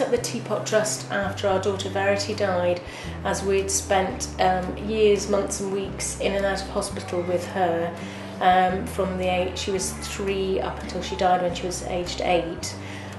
up the Teapot Trust after our daughter Verity died, as we'd spent years, months and weeks in and out of hospital with her from the age she was 3 up until she died when she was aged 8.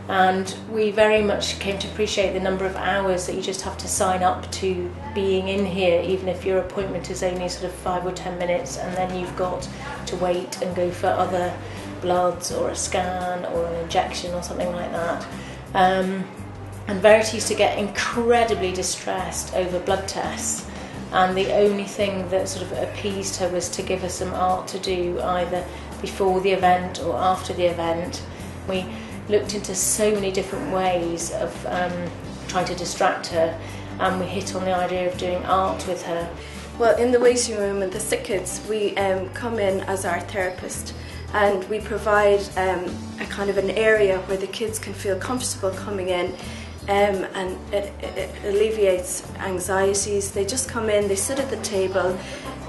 And we very much came to appreciate the number of hours that you just have to sign up to being in here, even if your appointment is only sort of 5 or 10 minutes, and then you've got to wait and go for other bloods or a scan or an injection or something like that. And Verity used to get incredibly distressed over blood tests, and the only thing that sort of appeased her was to give her some art to do either before the event or after the event. We looked into so many different ways of trying to distract her, and we hit on the idea of doing art with her. Well, in the waiting room with the sick kids, we come in as our therapist, and we provide a kind of an area where the kids can feel comfortable coming in, and it alleviates anxieties. They just come in, they sit at the table.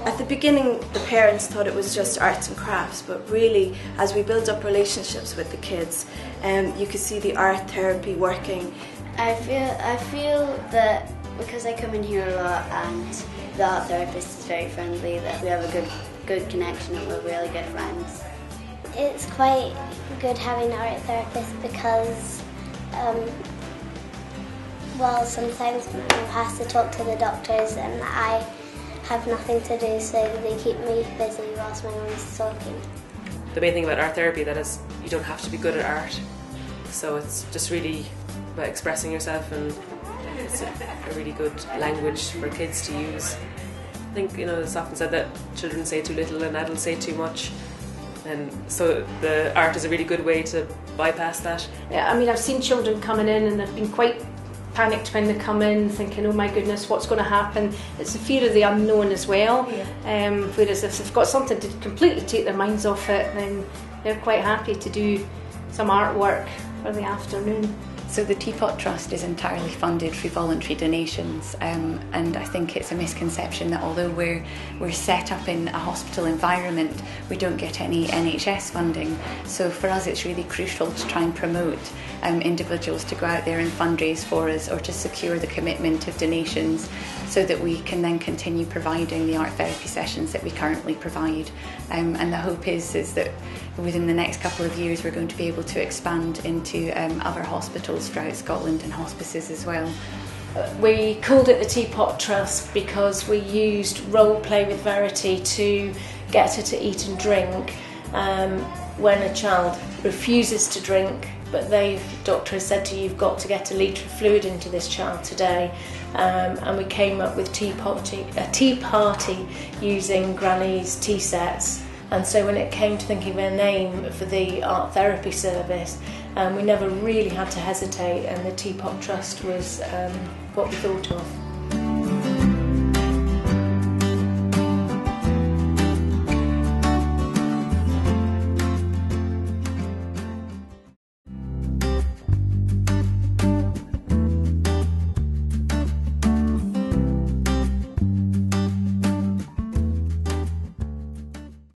At the beginning, the parents thought it was just arts and crafts, but really, as we build up relationships with the kids, you can see the art therapy working. I feel that because I come in here a lot and the art therapist is very friendly, that we have a good connection and we're really good friends. It's quite good having an art therapist because, well, sometimes people have to talk to the doctors and I have nothing to do, so they keep me busy whilst my mum is talking. The main thing about art therapy that is you don't have to be good at art, so it's just really about expressing yourself, and it's a really good language for kids to use. I think, you know, it's often said that children say too little and adults say too much, and so the art is a really good way to bypass that. Yeah, I mean, I've seen children coming in and they've been quite panicked when they come in, thinking, oh my goodness, what's going to happen? It's the fear of the unknown as well. Yeah. Whereas if they've got something to completely take their minds off it, then they're quite happy to do some artwork for the afternoon. So the Teapot Trust is entirely funded through voluntary donations, and I think it's a misconception that although we're set up in a hospital environment, we don't get any NHS funding. So for us it's really crucial to try and promote individuals to go out there and fundraise for us, or to secure the commitment of donations, so that we can then continue providing the art therapy sessions that we currently provide. And the hope is that within the next couple of years we're going to be able to expand into other hospitals throughout Scotland and hospices as well. We called it the Teapot Trust because we used role play with Verity to get her to eat and drink when a child refuses to drink, but the doctor has said to you, you've got to get a litre of fluid into this child today, and we came up with a tea party using Granny's tea sets. And so when it came to thinking of a name for the art therapy service, we never really had to hesitate, and the Teapot Trust was what we thought of.